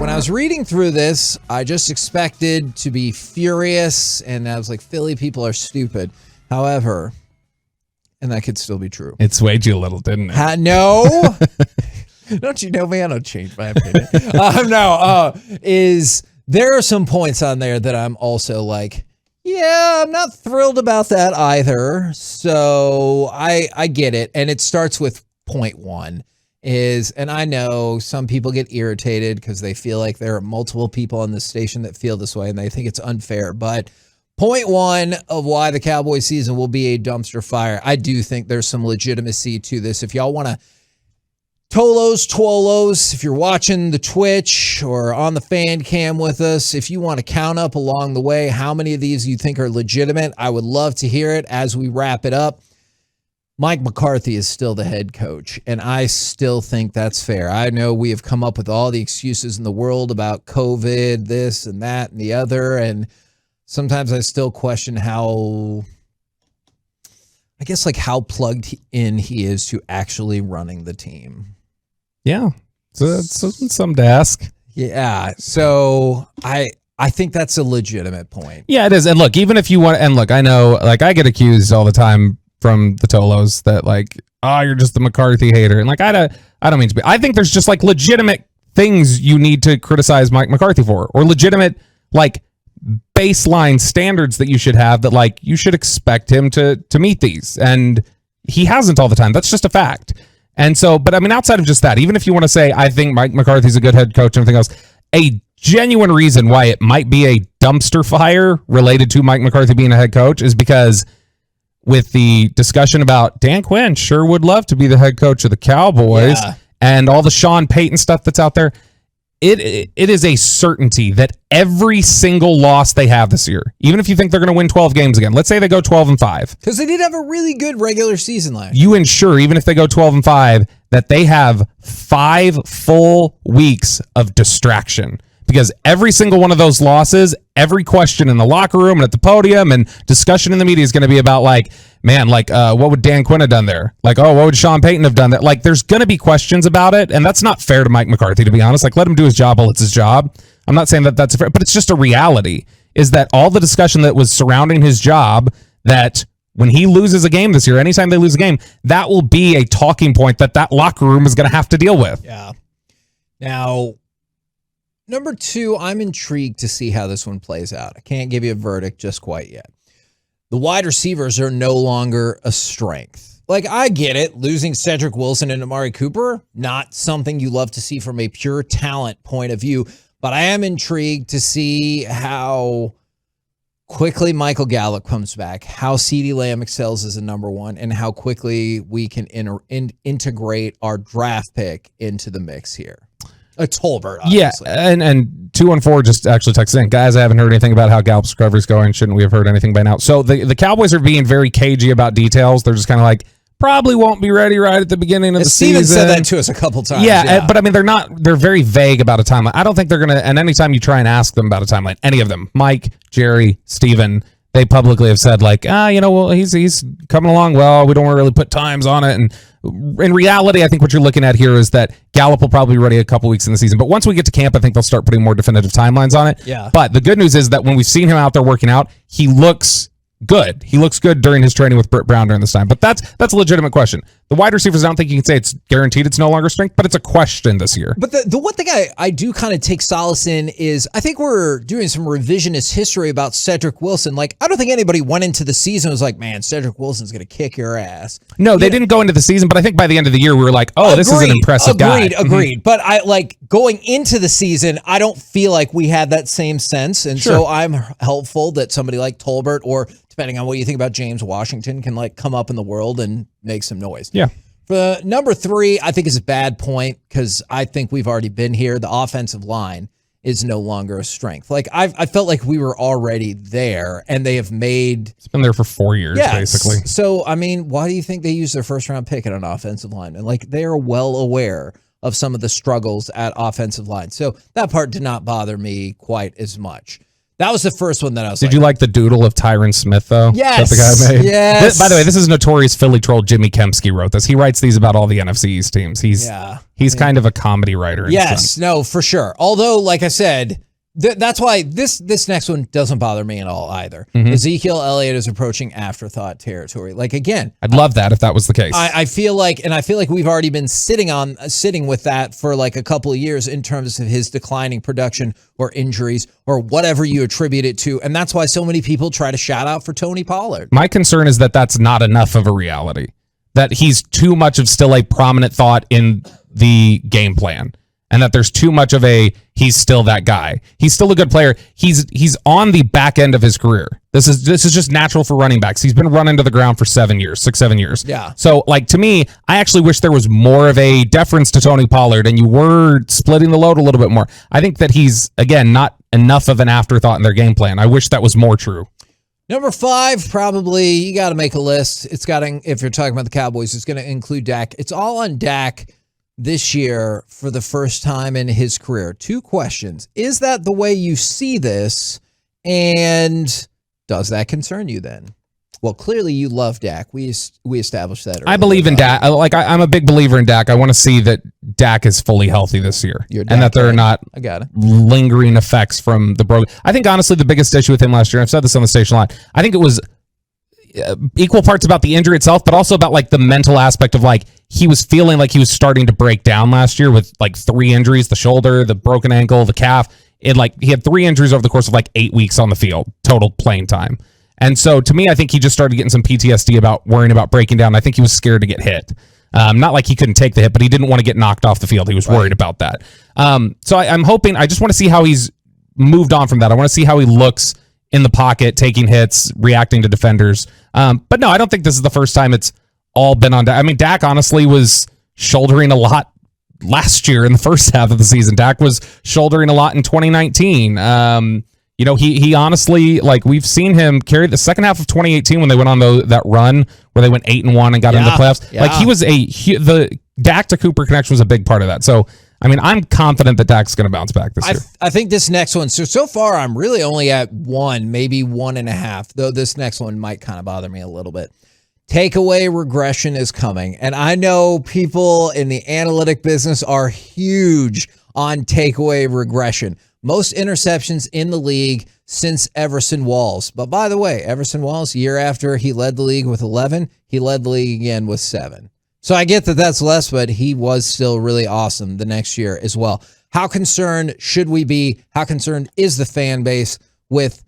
when I was reading through this, I just expected to be furious, and I was like, Philly people are stupid. However, and that could still be true. It swayed you a little, didn't it? No. Don't you know me? I don't change my opinion. There are some points on there that I'm also like, yeah, I'm not thrilled about that either. So I get it. And it starts with point one and I know some people get irritated because they feel like there are multiple people on the station that feel this way and they think it's unfair. But point one of why the Cowboys season will be a dumpster fire, I do think there's some legitimacy to this. If y'all want to Tolos, if you're watching the Twitch or on the fan cam with us, if you want to count up along the way how many of these you think are legitimate, I would love to hear it as we wrap it up. Mike McCarthy is still the head coach, and I still think that's fair. I know we have come up with all the excuses in the world about COVID, this and that and the other, and sometimes I still question how plugged in he is to actually running the team. Yeah. So that's something to ask. Yeah. So I think that's a legitimate point. Yeah, it is. And look, even if you want, and look, I know, like, I get accused all the time from the Tolos that, like, oh, you're just the McCarthy hater. And, like, I don't mean to be. I think there's just, like, legitimate things you need to criticize Mike McCarthy for, or legitimate, like, baseline standards that you should have that, like, you should expect him to meet these. And he hasn't all the time. That's just a fact. And so, but I mean, outside of just that, even if you want to say, I think Mike McCarthy's a good head coach and everything else, a genuine reason why it might be a dumpster fire related to Mike McCarthy being a head coach is because with the discussion about Dan Quinn sure would love to be the head coach of the Cowboys and all the Sean Payton stuff that's out there, it is a certainty that every single loss they have this year, even if you think they're going to win 12 games again, let's say they go 12-5. Because they did have a really good regular season last year. You ensure, even if they go 12-5, that they have 5 full weeks of distraction. Because every single one of those losses, every question in the locker room and at the podium and discussion in the media is going to be about, like, man, like, what would Dan Quinn have done there? Like, oh, what would Sean Payton have done there? Like, there's going to be questions about it, and that's not fair to Mike McCarthy, to be honest. Like, let him do his job while it's his job. I'm not saying that that's fair, but it's just a reality, is that all the discussion that was surrounding his job, that when he loses a game this year, anytime they lose a game, that will be a talking point that locker room is going to have to deal with. Yeah. Now, number 2, I'm intrigued to see how this one plays out. I can't give you a verdict just quite yet. The wide receivers are no longer a strength. Like, I get it. Losing Cedric Wilson and Amari Cooper, not something you love to see from a pure talent point of view. But I am intrigued to see how quickly Michael Gallup comes back, how CeeDee Lamb excels as a number 1, and how quickly we can integrate our draft pick into the mix here. A Tolbert, obviously. Yeah, and 214 just actually texted in, guys, I haven't heard anything about how Gallup's recovery's going. Shouldn't we have heard anything by now? So the Cowboys are being very cagey about details. They're just kind of like, probably won't be ready right at the beginning of the season. Steven said that to us a couple times. Yeah, but I mean, they're very vague about a timeline. I don't think they're going to, and anytime you try and ask them about a timeline, any of them, Mike, Jerry, Steven, they publicly have said, like, well, he's coming along well. We don't want to really put times on it. And in reality, I think what you're looking at here is that Gallup will probably be ready a couple weeks in the season. But once we get to camp, I think they'll start putting more definitive timelines on it. Yeah. But the good news is that when we've seen him out there working out, he looks good. He looks good during his training with Britt Brown during this time. But that's a legitimate question. The wide receivers, I don't think you can say it's guaranteed it's no longer strength, but it's a question this year. But the one thing I do kind of take solace in is I think we're doing some revisionist history about Cedric Wilson. Like, I don't think anybody went into the season and was like, man, Cedric Wilson's going to kick your ass. No, they didn't go into the season, but I think by the end of the year, we were like, oh, this is an impressive guy. Agreed. But I like going into the season, I don't feel like we had that same sense. And so I'm helpful that somebody like Tolbert, or depending on what you think about James Washington, can like come up in the world and make some noise. Yeah. For number 3, I think is a bad point because I think we've already been here. The offensive line is no longer a strength. Like I felt like we were already there, and they have made. It's been there for 4 years, basically. So I mean, why do you think they used their first round pick at an offensive line? And like they are well aware of some of the struggles at offensive line. So that part did not bother me quite as much. That was the first one that I was Did you like the doodle of Tyron Smith, though? Yes. That the guy made? Yes. By the way, this is notorious Philly troll Jimmy Kempsky wrote this. He writes these about all the NFC East teams. He's kind of a comedy writer. Yes, no, for sure. Although, like I said, that's why this next one doesn't bother me at all either. Ezekiel Elliott is approaching afterthought territory. Like, again, I'd love that if that was the case. I feel like we've already been sitting with that for like a couple of years in terms of his declining production or injuries or whatever you attribute it to. And that's why so many people try to shout out for Tony Pollard. My concern is that that's not enough of a reality, that he's too much of still a prominent thought in the game plan. And that there's too much of he's still that guy. He's still a good player. He's on the back end of his career. This is just natural for running backs. He's been running to the ground for 7 years. Yeah. So, like, to me, I actually wish there was more of a deference to Tony Pollard and you were splitting the load a little bit more. I think that he's, again, not enough of an afterthought in their game plan. I wish that was more true. Number 5, probably, you got to make a list. It's got to, if you're talking about the Cowboys, it's going to include Dak. It's all on Dak this year for the first time in his career. 2 questions. Is that the way you see this? And does that concern you then? Well, clearly you love Dak. We established that earlier. I believe in Dak. I'm a big believer in Dak. I want to see that Dak is fully healthy this year. And that there are not lingering effects from the broken. I think, honestly, the biggest issue with him last year, I've said this on the station a lot, I think it was equal parts about the injury itself, but also about like the mental aspect of like he was feeling like he was starting to break down last year with like 3 injuries: the shoulder, the broken ankle, the calf. He had 3 injuries over the course of like 8 weeks on the field, total playing time. And so to me, I think he just started getting some PTSD about worrying about breaking down. I think he was scared to get hit. Not like he couldn't take the hit, but he didn't want to get knocked off the field. He was worried about that. So I'm hoping, I just want to see how he's moved on from that. I want to see how he looks in the pocket, taking hits, reacting to defenders. But no, I don't think this is the first time it's all been on Dak. I mean, Dak honestly was shouldering a lot last year in the first half of the season. Dak was shouldering a lot in 2019. He honestly, like, we've seen him carry the second half of 2018 when they went on that run where they went 8-1 and got into the playoffs. Yeah. Like, he was the Dak to Cooper connection was a big part of that. So, I mean, I'm confident that Dak's going to bounce back this year. I think this next one, so far I'm really only at 1, maybe 1.5, though this next one might kind of bother me a little bit. Takeaway regression is coming. And I know people in the analytic business are huge on takeaway regression. Most interceptions in the league since Everson Walls. But by the way, Everson Walls, year after he led the league with 11, he led the league again with 7. So I get that that's less, but he was still really awesome the next year as well. How concerned should we be? How concerned is the fan base with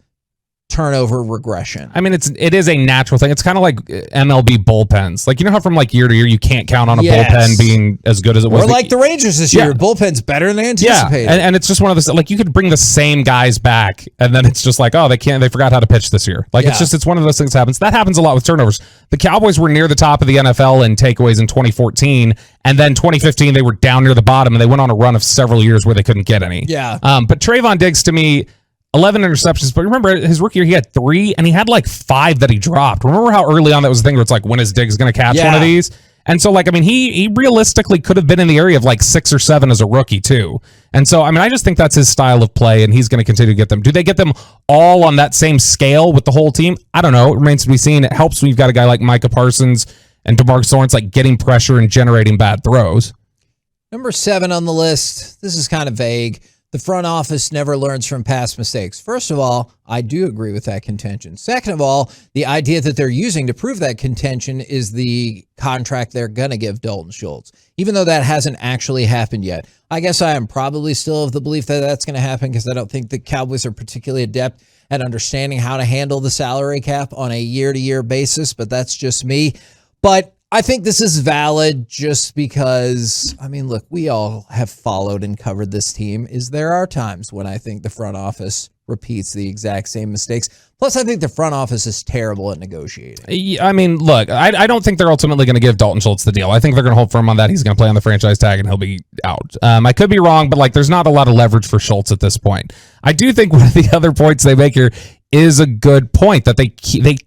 turnover regression? I mean, it is a natural thing. It's kind of like MLB bullpens. Like, you know how from like year to year you can't count on a bullpen being as good as it was. Or like the Rangers this year, bullpen's better than anticipated. Yeah, and it's just one of those, like, you could bring the same guys back, and then it's just like, oh, they forgot how to pitch this year. Like, it's one of those things that happens. That happens a lot with turnovers. The Cowboys were near the top of the NFL in takeaways in 2014, and then 2015 they were down near the bottom, and they went on a run of several years where they couldn't get any. Yeah. But Trayvon Diggs, to me, 11 interceptions, but remember his rookie year, he had 3, and he had like 5 that he dropped. Remember how early on that was the thing where it's like, when is Diggs going to catch one of these? And so, like, I mean, he realistically could have been in the area of like 6 or 7 as a rookie too. And so, I mean, I just think that's his style of play, and he's going to continue to get them. Do they get them all on that same scale with the whole team? I don't know. It remains to be seen. It helps when you've got a guy like Micah Parsons and DeMarcus Lawrence, like, getting pressure and generating bad throws. Number 7 on the list. This is kind of vague. The front office never learns from past mistakes. First of all, I do agree with that contention. Second of all, the idea that they're using to prove that contention is the contract they're going to give Dalton Schultz, even though that hasn't actually happened yet. I guess I am probably still of the belief that that's going to happen because I don't think the Cowboys are particularly adept at understanding how to handle the salary cap on a year-to-year basis, but that's just me. But I think this is valid just because, I mean, look, we all have followed and covered this team. There are times when I think the front office repeats the exact same mistakes. Plus, I think the front office is terrible at negotiating. I mean, look, I don't think they're ultimately going to give Dalton Schultz the deal. I think they're going to hold firm on that. He's going to play on the franchise tag and he'll be out. I could be wrong, but like, there's not a lot of leverage for Schultz at this point. I do think one of the other points they make here is a good point, that they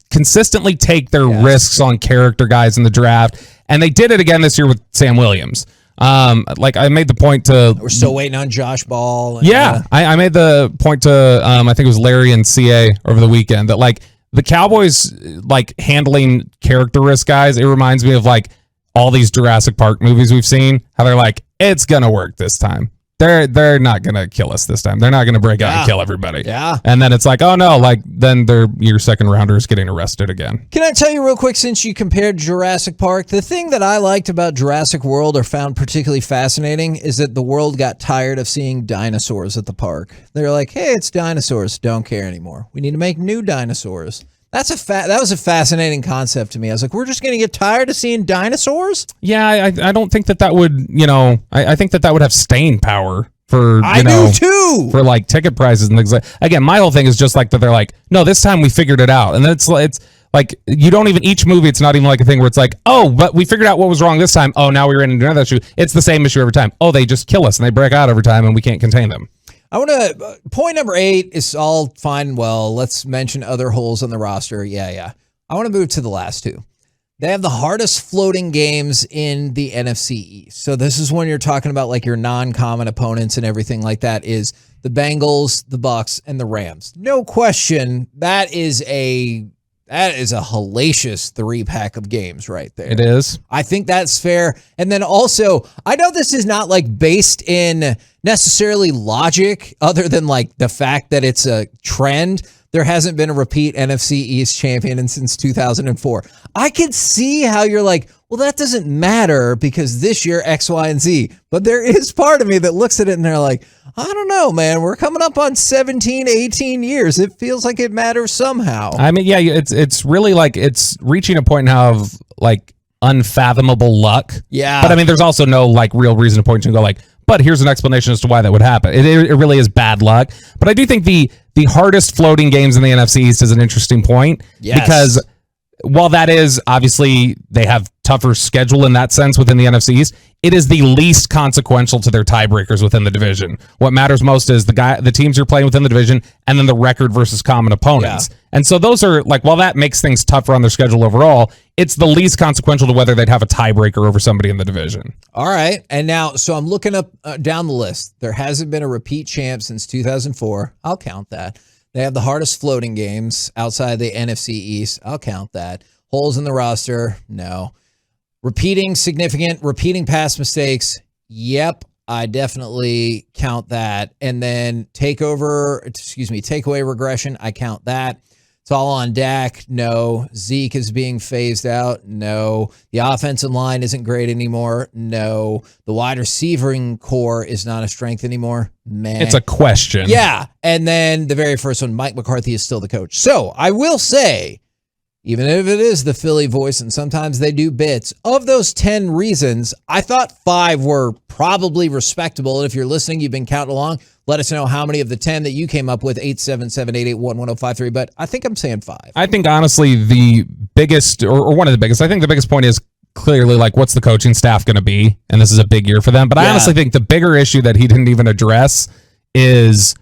consistently take their risks on character guys in the draft, and they did it again this year with Sam Williams. Like I made the point to. We're still waiting on Josh Ball. And, yeah, I made the point to. I think it was Larry and CA over the weekend that like the Cowboys like handling character risk guys. It reminds me of like all these Jurassic Park movies we've seen. How they're like, it's gonna work this time. They're not gonna kill us this time. They're not gonna break out and kill everybody. Yeah. And then it's like, oh no, like then your second rounder is getting arrested again. Can I tell you real quick, since you compared Jurassic Park, the thing that I liked about Jurassic World or found particularly fascinating is that the world got tired of seeing dinosaurs at the park. They're like, hey, it's dinosaurs. Don't care anymore. We need to make new dinosaurs. That was a fascinating concept to me. I was like, we're just going to get tired of seeing dinosaurs? Yeah, I don't think that would, I think that would have staying power for, I do too. For like ticket prices and things like. Again, my whole thing is just like that they're like, no, this time we figured it out. And then it's like you don't even, each movie, it's not even like a thing where it's like, oh, but we figured out what was wrong this time. Oh, now we're in another issue. It's the same issue every time. Oh, they just kill us and they break out every time and we can't contain them. I want to, point number 8 is all fine and well. Let's mention other holes on the roster. Yeah. I want to move to the last two. They have the hardest floating games in the NFC East. So this is when you're talking about like your non-common opponents and everything like that is the Bengals, the Bucks, and the Rams. No question, that is a hellacious 3-pack of games right there. It is. I think that's fair. And then also, I know this is not like based in necessarily logic other than like the fact that it's a trend. There hasn't been a repeat NFC East champion since 2004. I could see how you're like, well, that doesn't matter because this year X, Y, and Z. But there is part of me that looks at it and they're like, I don't know, man. We're coming up on 17, 18 years. It feels like it matters somehow. I mean, yeah, it's really like it's reaching a point now of like unfathomable luck. Yeah. But I mean, there's also no like real reason to point to and go like, but here's an explanation as to why that would happen. It really is bad luck. But I do think the hardest floating games in the NFC East is an interesting point. Yes. Because while that is obviously they have tougher schedule in that sense within the NFC East, it is the least consequential to their tiebreakers within the division. What matters most is the teams you're playing within the division and then the record versus common opponents. Yeah. And so those are like, while that makes things tougher on their schedule overall, it's the least consequential to whether they'd have a tiebreaker over somebody in the division. All right. And now, so I'm looking up down the list. There hasn't been a repeat champ since 2004. I'll count that. They have the hardest floating games outside the NFC East. I'll count that. Holes in the roster. No. Repeating past mistakes. Yep. I definitely count that. And then takeaway regression. I count that. It's all on Dak. No. Zeke is being phased out. No. The offensive line isn't great anymore. No. The wide receiving core is not a strength anymore. Man. It's a question. Yeah. And then the very first one, Mike McCarthy is still the coach. So I will say, even if it is the Philly voice, and sometimes they do bits, of those 10 reasons, I thought 5 were probably respectable. And if you're listening, you've been counting along, let us know how many of the 10 that you came up with, 877-881-1053. But I think I'm saying 5. I think, honestly, the biggest, or one of the biggest, I think the biggest point is clearly, like, what's the coaching staff going to be? And this is a big year for them. But I honestly think the bigger issue that he didn't even address is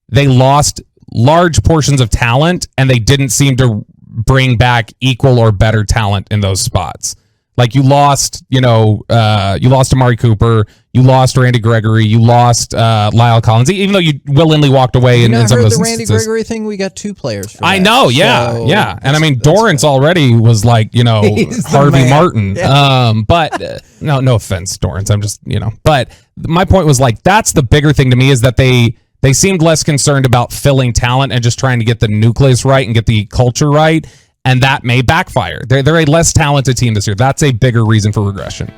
they lost large portions of talent, and they didn't seem to bring back equal or better talent in those spots. Like you lost Amari Cooper, you lost Randy Gregory, you lost Lyle Collins, even though you willingly walked away in some of those the Randy instances. Gregory thing, we got 2 players for I that. know, yeah, so yeah. And I mean, Dorrance already was like, Harvey Martin. Yeah. But no offense, Dorrance. I'm just, but my point was like, that's the bigger thing to me is that they seemed less concerned about filling talent and just trying to get the nucleus right and get the culture right. And that may backfire. They're a less talented team this year. That's a bigger reason for regression.